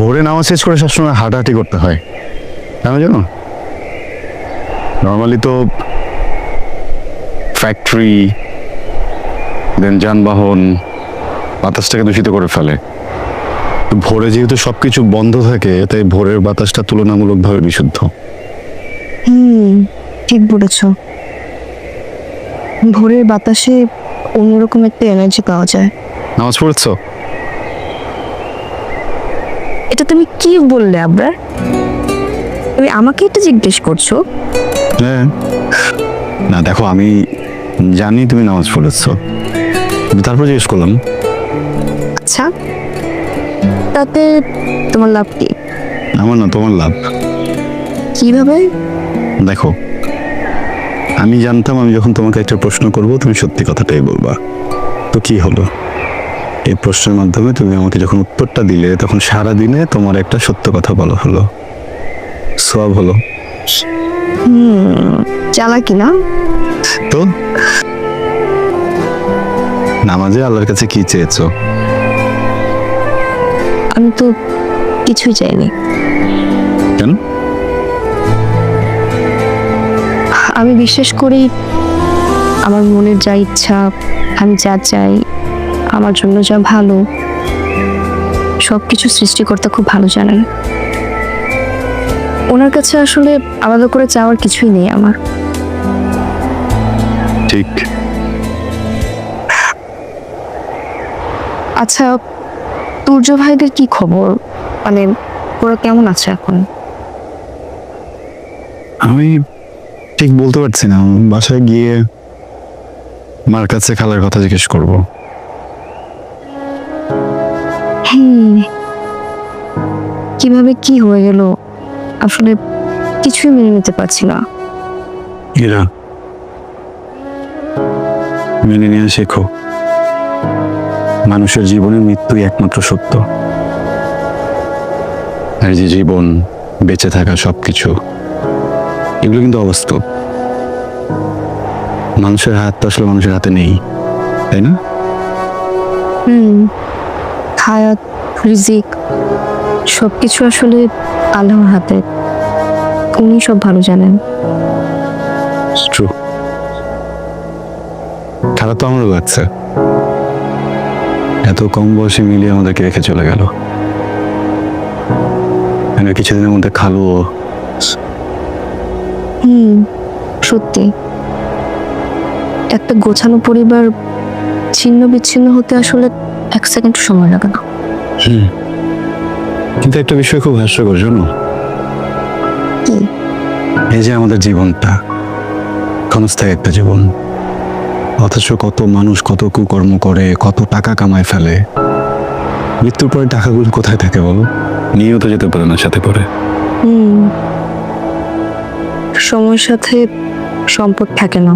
ভোরে নামাজ শেষ করে সবসময় হাঁটাহাঁটি করতে হয়, কেন জানো? নর্মালি তো ফ্যাক্টরি দেন যানবাহন বাতাসটাকে দূষিত করে ফেলে। তো ভোরে যেহেতু সবকিছু বন্ধ থাকে, তাই ভোরের বাতাসটা তুলনামূলকভাবে বিশুদ্ধ। ঠিক বলেছ। ভোরের বাতাসে অন্যরকম একটা এনার্জি পাওয়া যায়। নামাজ পড়েছ? এটা তুমি কি বললে আবরার? তুমি আমাকে এটা জিজ্ঞেস করছো? হ্যাঁ, না দেখো, আমি জানি তুমি নামাজ পড়েছ, কিন্তু তারপর জিজ্ঞেস করলাম। আচ্ছা, তাতে তোমার লাভ কি? আমার না, তোমার লাভ। কিভাবে? দেখো, আমি জানতাম আমি যখন তোমাকে একটা প্রশ্ন করব তুমি সত্যি কথাটাই বলবা। তো কি হলো, এই প্রশ্নের মাধ্যমে তুমি আমাকে যখন উত্তরটা দিলে, তখন সারা দিনে তোমার একটা সত্য কথা বলা হলো, সওয়াব হলো। চালাকি না? তো নামাজে আল্লাহর কাছে কি চেয়েছো? আমি তো কিছুই চাইনি। কেন? আমি বিশ্বাস করি আমার মনের যা ইচ্ছা, আমি যা চাই, আমার জন্য যা ভালো, সবকিছু সৃষ্টিকর্তা খুব ভালো জানেন। ওনার কাছে আসলে আলাদা করে চাওয়ার কিছুই নেই আমার। ঠিক। আচ্ছা, তুর্য ভাইদের কি খবর? মানে ওরা কেমন আছে এখন? আমি ঠিক বলতে পারছি না, বাসায় গিয়ে মার কাছে খালার কথা জিজ্ঞেস করব। কিভাবে কি হয়ে গেল আসলে কিছুই মেনে নিতে পারছি না। ইরা, মেনে নিয়ে শেখো, মানুষের জীবনে মৃত্যুই একমাত্র সত্য। আর যে জীবন, বেঁচে থাকা, সবকিছু এগুলো কিন্তু অবাস্তব। মানুষের হাত তো আসলে মানুষের হাতে নেই, তাই না? হায়াত, রিজিক সবকিছু আসলে আল্লাহর হাতে। উনি সব ভালো জানেন। ট্রু। খারাপ তো আমারও লাগছে, এত কম বয়সে মিলিয়ে আমাদেরকে রেখে চলে গেল। কিছুদিনের মধ্যে খালুও। সত্যি, একটা গোছানো পরিবার ছিন্ন বিচ্ছিন্ন হতে আসলে এক সেকেন্ড সময় লাগে না। কিন্তু একটা বিষয় খুব হাস্যকর, জানো? কি? এই যে আমাদের জীবনটা ক্ষণস্থায়ী একটা জীবন, অথচ কত মানুষ কত কুকর্ম করে, কত টাকা কামায় ফেলে। মৃত্যুর পরে টাকাগুলো কোথায় থাকে বলো? নিয়েও তো যেতে পারে না সাথে করে। সময়ের সাথে সম্পদ থাকে না,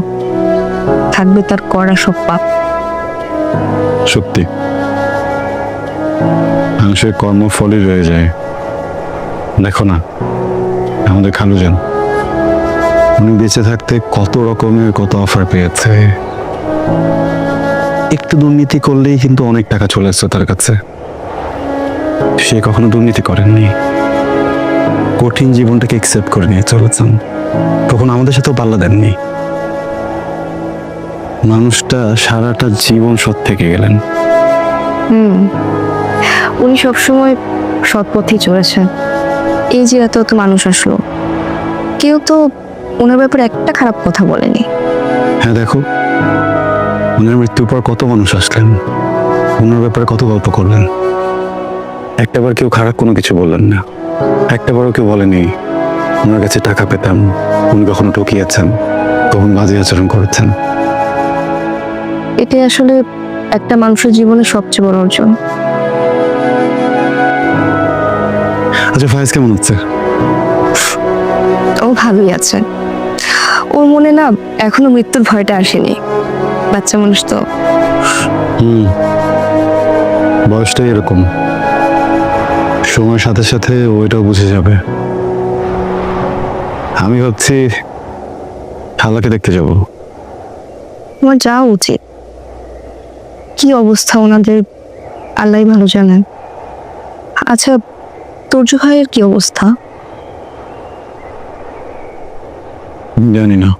থাকবে তার করা সব পাপ। সত্যি, মানুষের কর্মফলই রয়ে যায়। দেখো না, আমাদের খালুজান, উনি বেঁচে থাকতে কত রকমের কত অফার পেয়েছে। একটু দুর্নীতি করলেই কিন্তু অনেক টাকা চলে আসছে তার কাছে। সে কখনো দুর্নীতি করেননি, কঠিন জীবনটাকে একসেপ্ট করে নিয়ে চলেছেন, কখনো আমাদের সাথেও পাল্লা দেননি। মানুষটা সারাটা জীবন সৎ থেকে গেলেন। উনি সবসময় সৎ পথেই চলেছেন। এই যে এত এত মানুষ আসলো, কেউ তো ওনার ব্যাপারে একটা খারাপ কথা বলেনি। হ্যাঁ দেখো, ওনার মৃত্যুর পর কত মানুষ আসলেন, ওনার ব্যাপারে কত গল্প করলেন। একটাবার কেউ খারাপ কোনো কিছু বললেন না, একটাবারও কেউ বলেনি ওনার কাছে টাকা পেতাম, উনি কখনো ঠকিয়েছেন, কখন বাজে আচরণ করেছেন। এটাই আসলে একটা মানুষের জীবনের সবচেয়ে বড় অর্জন। আচ্ছা, ফায়েজ কেমন হচ্ছে? ও ভালোই আছে। ওর মনে না এখনো মৃত্যুর ভয়টা আসেনি। বাচ্চা মানুষ তো। বয়সটাই এরকম, সময়ের সাথে সাথে ওইটাও বুঝে যাবে। আমি ভাবছি খালাকে দেখতে যাব। তোমার যাওয়া উচিত। কি অবস্থা ওনাদের আল্লাহই ভালো জানেন। আচ্ছা, তোর্য ভাইয়ের কি অবস্থা? জানি না,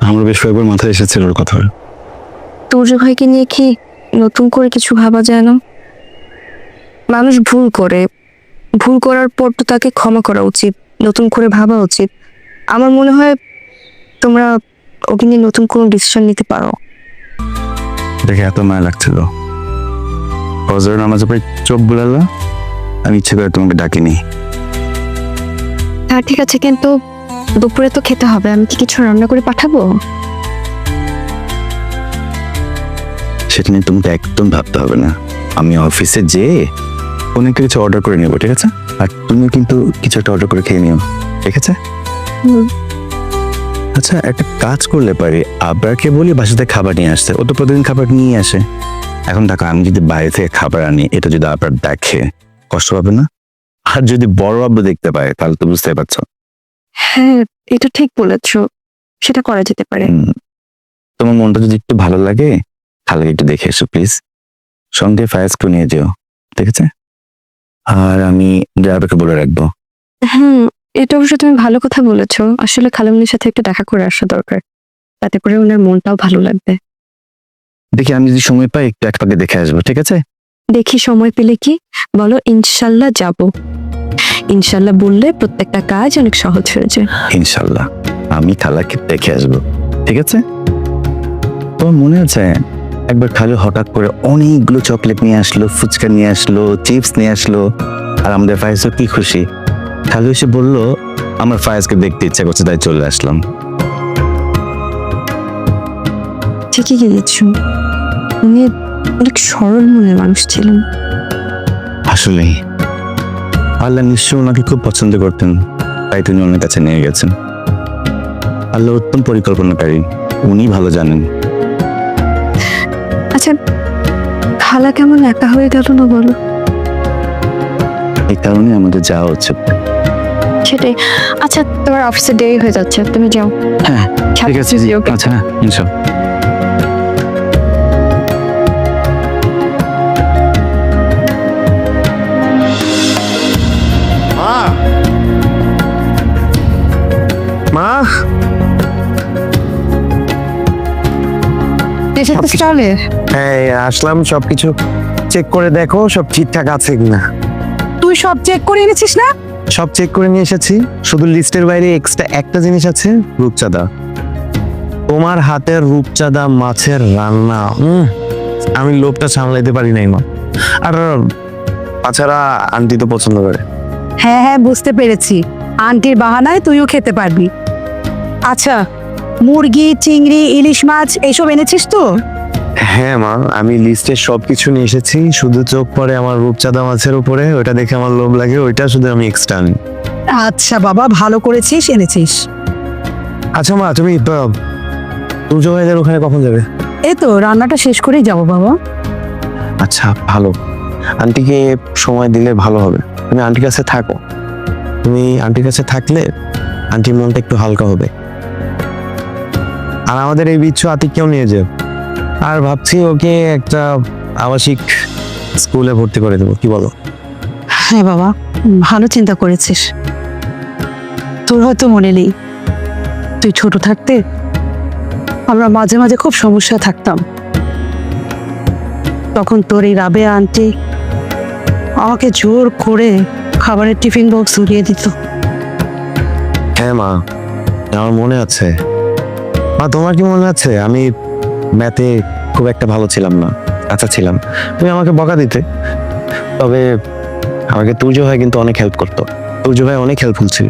আমার বেশ কয়েকবার মাথায় এসেছিল ওর কথা। তোর্য ভাইকে নিয়ে কি নতুন করে কিছু ভাবা যায় না? মানুষ ভুল করে, ভুল করার পর তো তাকে ক্ষমা করা উচিত, নতুন করে ভাবা উচিত। আমার মনে হয় তোমরা ওকে নিয়ে নতুন কোনো ডিসিশন নিতে পারো। দেখে এত মায়া লাগছিল, ফজর নামাজে পড়ে চোখ বুলালা, আমি ইচ্ছে করে তোমাকে ডাকিনি। হ্যাঁ ঠিক আছে, কিন্তু দুপুরে তো খেতে হবে, আমি কি কিছু রান্না করে পাঠাবো? সেটা নিয়ে তোমাকে একদম ভাবতে হবে না, আমি অফিসে যেয়ে অনেক কিছু অর্ডার করে নেবো, ঠিক আছে? আর তুমিও কিন্তু কিছু একটা অর্ডার করে খেয়ে নিও, ঠিক আছে? আচ্ছা, একটা কাজ করলে পারি, আবরারকে বলি বাসাতে খাবার নিয়ে আসতে, ও তো প্রতিদিন খাবার নিয়ে আসে। এখন দেখো, আমি যদি বাইরে থেকে খাবার আনি, এটা যদি আবরার দেখে কষ্ট পাবে না? আর যদি বড় আব্বু দেখতে পায় তাহলে তো বুঝতে পারছো। হ্যাঁ, এটা ঠিক বলেছো, সেটা করা যেতে পারে। তোমার মনটা যদি একটু ভালো লাগে তাহলে একটু দেখে এসো প্লিজ, সঙ্গে ফায়াজকে নিয়ে যেও, ঠিক আছে? আর আমি ড্রাইভারকে বলে রাখবো। হুম, এটা অবশ্য তুমি ভালো কথা বলেছো, আসলে খালামণির সাথে একটু দেখা করে আসা দরকার, তাতে করে ওনার মনটাও ভালো লাগবে। দেখি আমি যদি সময় পাই একটু এক পাকে দেখে আসবো, ঠিক আছে? দেখি সময় পেলে কি বলো, ইনশাল্লাহ যাব। ইনশাল্লাহ বললে প্রত্যেকটা কাজ অনেক সহজ হয়ে যায়। ইনশাল্লাহ আমি খালাকে দেখে আসবো, ঠিক আছে? তোমার মনে আছে একবার খালু হঠাৎ করে অনেকগুলো চকলেট নিয়ে আসলো, ফুচকা নিয়ে আসলো, চিপস নিয়ে আসলো, আর আমাদের ফায়েজও কি খুশি। খালু এসে বললো আমার ফায়েজকে দেখতে ইচ্ছা করছে, তাই চলে আসলাম। ঠিকই গিয়েছো, উনি অনেক সরল মনের মানুষ ছিলেন। আসলেই আল্লাহ নিশ্চয় ওনাকে খুব পছন্দ করতেন, তাই তিনি ওনার কাছে নিয়ে গেছেন। আল্লাহ উত্তম পরিকল্পনাকারী, উনি ভালো জানেন। আচ্ছা, খালা কেমন একা হয়ে গেল না বলো? এই কারণে আমাদের যাওয়া উচিত। সেটাই। আচ্ছা, তোমার অফিসে দেরি হয়ে যাচ্ছে, তুমি যাও। হ্যাঁ ঠিক আছে, সাথে ওকে। আচ্ছা, হ্যাঁ ইনশাল্লাহ। মা, চলে হ্যাঁ আসলাম, সবকিছু চেক করে দেখো সব ঠিকঠাক আছে কিনা। তুই সব চেক করে এনেছিস না? সব চেক করে নিয়ে এসেছি, শুধু লিস্টের বাইরে এক্সট্রা একটা জিনিস আছে, রূপচাঁদা। তোমার হাতের রূপচাঁদা মাছের রান্না, আমি লোভটা সামলাইতে পারি নাই মা। আর তাছাড়া আন্টি তো পছন্দ করে। হ্যাঁ হ্যাঁ, বুঝতে পেরেছি, আন্টির বাহানায় তুইও খেতে পারবি। আচ্ছা, মুরগি, চিংড়ি, ইলিশ মাছ এইসব এনেছিস তো? হ্যাঁ মা, আমি লিস্টে সবকিছু নিয়ে এসেছি, শুধু চোখ পড়ে আমার রূপচাঁদা মাছের উপরে, ওইটা দেখে আমার লোভ লাগে, ওইটা শুধু আমি এক্সট্রা আনি। আচ্ছা বাবা, ভালো করেছিস, এনেছিস। আচ্ছা মা, তুমি তুজো ভাইদের ওখানে কখন যাবে? এই তো রান্নাটা শেষ করেই যাবো বাবা। আচ্ছা ভালো, আন্টিকে সময় দিলে ভালো হবে। তুমি আন্টির কাছে থাকো, তুমি আন্টির কাছে থাকলে আন্টির মনটা একটু হালকা হবে। আর আমাদের এই বিচ্ছু আতিককেও নিয়ে যাও। আর ভাবছি ওকে একটা আবাসিক স্কুলে ভর্তি করে দেবো, কি বলো? হ্যাঁ বাবা, ভালো চিন্তা করেছিস। তোর হয়তো মনে নেই, তুই ছোট থাকতে আমরা মাঝে মাঝে খুব সমস্যা থাকতাম, তখন তোর এই রাবেয়া আন্টি আমাকে জোর করে খাবারের টিফিন বক্স ধরিয়ে দিত। হ্যাঁ মা, আমার মনে আছে। মা তোমার কি মনে আছে আমি ম্যাথে খুব একটা ভালো ছিলাম না, আচ্ছা ছিলাম, তুমি আমাকে বকা দিতে, তবে আমাকে তুর্য ভাই কিন্তু অনেক হেল্প করতো। তুর্য ভাই অনেক হেল্পফুল ছিল।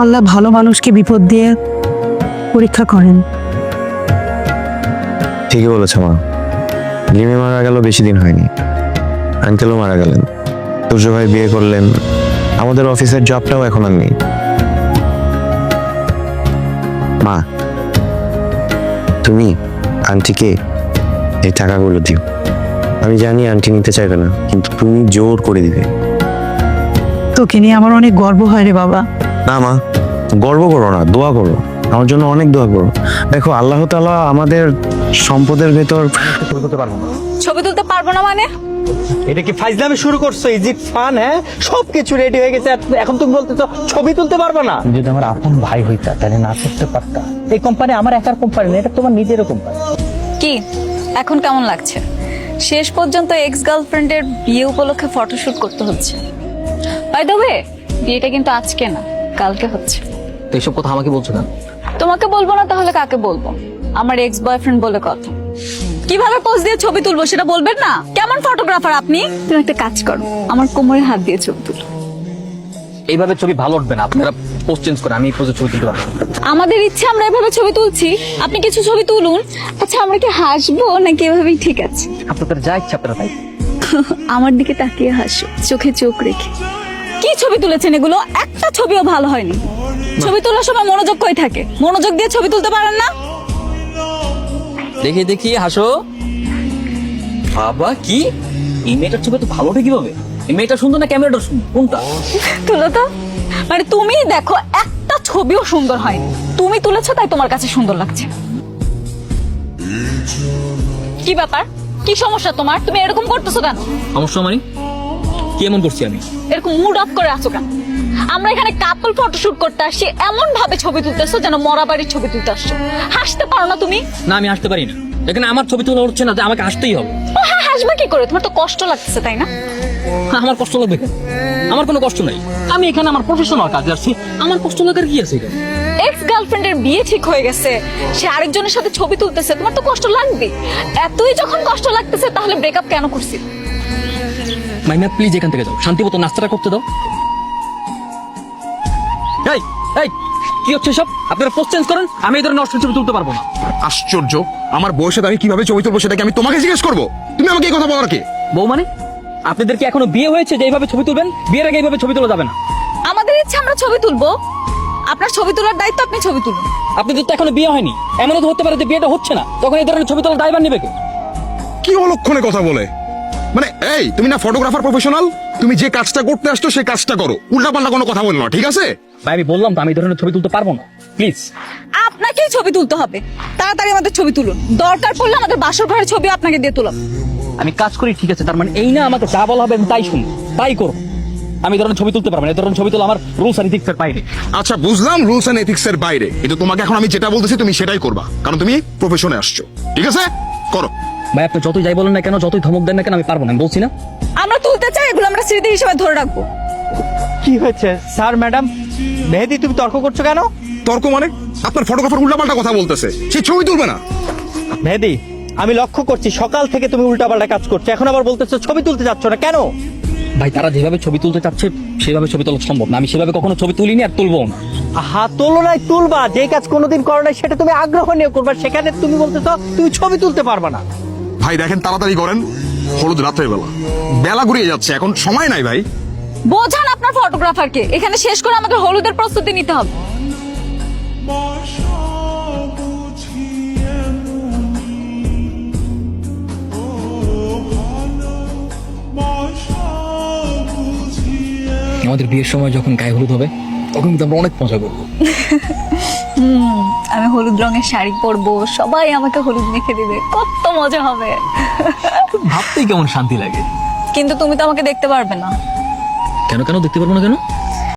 আল্লাহ ভালো মানুষকে বিপদ দিয়ে পরীক্ষা করেন। ঠিকই বলেছো মা, লিমে মারা গেল বেশি দিন হয়নি, আঙ্কেলও মারা গেলেন, তুর্য ভাই বিয়ে করলেন, আমাদের অফিসের জবটাও এখন আর নেই। মা, তুমি আন্টিকে এই টাকাগুলো দিও। আমি জানি আন্টি নিতে চাইবে না, কিন্তু তুমি জোর করে দিবে। তোকে নিয়ে আমার অনেক গর্ব হয় রে বাবা। না মা, গর্ব করো না, দোয়া করো, আমার জন্য অনেক দোয়া করো। দেখো আল্লাহ তাআলা আমাদের সম্পদের ভেতর ছবি তুলতে পারবো পারবো না মানে? এটা কি ফাইজলামি শুরু করছো? Is it fun? হ্যাঁ, সবকিছু রেডি হয়ে গেছে, এখন তুমি বলতেছো ছবি তুলতে পারবে না? যদি আমার আপন ভাই হইতা তাহলে না করতে পারতা। এই কোম্পানি আমার একার কোম্পানি না, এটা তোমার নিজেরও কোম্পানি। কি এখন কেমন লাগছে? শেষ পর্যন্ত এক্স গার্লফ্রেন্ডের বিয়ে উপলক্ষে ফটোশুট করতে হচ্ছে। বাই দ্য ওয়ে, বিয়েটা কিন্তু আজকে না, কালকে হচ্ছে। তো এইসব কথা আমাকে বলছো কেন? তোমাকে বলবো না তাহলে কাকে বলবো? আমার এক্স বয়ফ্রেন্ড বলে কথা। কিভাবে পোজ দিয়ে ছবি তুলবো সেটা বলবেন না? কেমন ফটোগ্রাফার আপনি? তুমি একটা কাজ করো, আমার কোমরে হাত দিয়ে ছবি তুলো। এইভাবে ছবি ভালো উঠবে না, আপনারা পোস্ট চেঞ্জ করে আমি এই পোজে ছবি তুলতে পারবো না। আমাদের ইচ্ছে আমরা এভাবে ছবি তুলছি, আপনি কিছু ছবি তুলুন। আচ্ছা, আমরা কি হাসবো নাকি এভাবেই ঠিক আছে? আপনাদের যা ইচ্ছা আপনারা তাই। আমার দিকে তাকিয়ে হাসো, চোখে চোখ রেখে। কি ছবি তুলেছেন এগুলো? একটা ছবিও ভালো হয়নি। ছবি তোলার সময় মনোযোগ কই থাকে? মনোযোগ দিয়ে ছবি তুলতে পারেন না? দেখি দেখি হাসো। বাবা কি এই মেয়েটার ছবি তো ভালো ওঠে কিভাবে? এই মেয়েটা সুন্দর না ক্যামেরাটা সুন্দর? কোনটা? তুলো তো। মানে তুমি দেখো, একটা ছবিও সুন্দর হয়নি। তুমি তুলেছো তাই তোমার কাছে সুন্দর লাগছে। কি ব্যাপার? কি সমস্যা তোমার? তুমি এরকম করতেছো কেন? সমস্যা মানে কি এমন করছি আমি? এরকম মুড অফ করে আছো কেন? আমরা এখানে কাপল ফটোশুট করতে আসছি, এমন ভাবে ছবি তুলতেছো যেন মরা বাড়ির ছবি তুলতে আসছো। হাসতে পারো না তুমি? না, আমি হাসতে পারি না। এখানে আমার ছবি তোলা হচ্ছে না, আমাকে হাসতেই হবে। ও হ্যাঁ, হাসবে কি করে? তোমার তো কষ্ট লাগতেছে তাই না? আমার কষ্ট লাগবে কেন? আমার কোনো কষ্ট নাই। আমি এখানে আমার প্রফেশনাল কাজে আসছি, আমার কষ্ট লাগার কি আছে এখানে? এক্স গার্লফ্রেন্ডের বিয়ে ঠিক হয়ে গেছে, সে আরেকজনের সাথে ছবি তুলতেছে, তোমার তো কষ্ট লাগবে। এতই যখন কষ্ট লাগতেছে তাহলে ব্রেকআপ কেন করছি? মাইনা প্লিজ এখান থেকে যাও, শান্তি মতো নাস্তাটা করতে দাও। এই এই কি হচ্ছে সব? আপনারা পোস্ট চেঞ্জ করেন, আমি এই ধরনের নষ্ট ছবি তুলতে পারবো না। আশ্চর্য, আমার বউয়ের সাথে আমি কিভাবে ছবি তুলবো সেটা কি আমি তোমাকে জিজ্ঞেস করবো? তুমি আমাকে এই কথা বলার কে? বউ মানে? আপনাদের কি এখনো বিয়ে হয়েছে যে এইভাবে ছবি তুলবেন? বিয়ের আগে এইভাবে ছবি তোলা যাবে না। আমাদের ইচ্ছা আমরা ছবি তুলবো, আপনার ছবি তোলার দায়িত্ব আপনি ছবি তুলুন। আপনাদের তো এখনো বিয়ে হয়নি, এমনও তো হতে পারে যে বিয়েটা হচ্ছে না, তখন এই ধরনের ছবি তোলার দায়ভার নেবে কে? কি অলক্ষণে কথা বলে? মানে এই তুমি না ফটোগ্রাফার প্রফেশনাল, তুমি যে কাজটা করতে আসছো সেই কাজটা করো, উল্টাপাল্টা কোনো কথা বলো না, ঠিক আছে? ভাই আমি বললাম তো আমি এই ধরনের ছবি তুলতে পারবো না, প্লিজ। আপনাকেই ছবি তুলতে হবে, তাড়াতাড়ি আমাদের ছবি তুলুন। দরকার পড়লে আমাদের বাসর ঘরের ছবি আপনাকে দিয়ে তুলাম। আমি কাজ করি ঠিক আছে, তার মানে এই না আমাকে যা বলা হবে আমি তাই শুনি, তাই করো। আমি এই ধরনের ছবি তুলতে পারবো না, এই ধরনের ছবি তোলা আমার রুলস এন্ড এথিক্সের বাইরে। আচ্ছা বুঝলাম, রুলস এন্ড এথিক্স এর বাইরে, কিন্তু তোমাকে এখন আমি যেটা বলতেছি তুমি সেটাই করবা, কারণ তুমি প্রফেশনে আসছো, ঠিক আছে? করো। ভাই আপনি যতই যাই বলেন না কেন, যতই ধমক দেন না কেন, আমি পারবো না, আমি বলছি না। আমরা তুলতে চাই, এগুলো আমরা স্মৃতি হিসেবে ধরে রাখবো। কি হয়েছে স্যার? ম্যাডাম মেহেদি, তুমি তর্ক করছো কেন? তর্ক মানে? আপনার ফটোগ্রাফার উল্টাপাল্টা কথা বলতেছে, সে ছবি তুলবে না। মেহেদি, আমি লক্ষ্য করছি সকাল থেকে তুমি উল্টাপাল্টা কাজ করছো, এখন আবার বলতেছো ছবি তুলতে যাচ্ছ না কেন? ভাই তারা যেভাবে ছবি তুলতে চাচ্ছে সেভাবে ছবি তোলা সম্ভব না, আমি সেভাবে কখনো ছবি তুলিনি আর তুলবো না। হাত তোলো নাই, তুলবা। যে কাজ কোনোদিন করো নাই সেটা তুমি আগ্রহ নিয়ে করবা, সেখানে তুমি বলতেছো তুমি ছবি তুলতে পারবা না। ভাই দেখেন, তাড়াতাড়ি করেন, হলুদ রাত্রের বেলা, বেলা ঘুরিয়ে যাচ্ছে, এখন সময় নাই ভাই। বোঝান আপনার ফটোগ্রাফারকে, এখানে শেষ করে আমাদের হলুদের প্রস্তুতি নিতে হবে। আমাদের বিয়ের সময় যখন গায়ে হলুদ হবে তখন কিন্তু আমরা অনেক মজা করবো। আমি হলুদ রঙের শাড়ি পরবো, সবাই আমাকে হলুদ মেখে দিবে, কত মজা হবে। ভাবতেই কেমন শান্তি লাগে। কিন্তু তুমি তো আমাকে দেখতে পারবে না। কেন কেন দেখতে পারবো না কেন?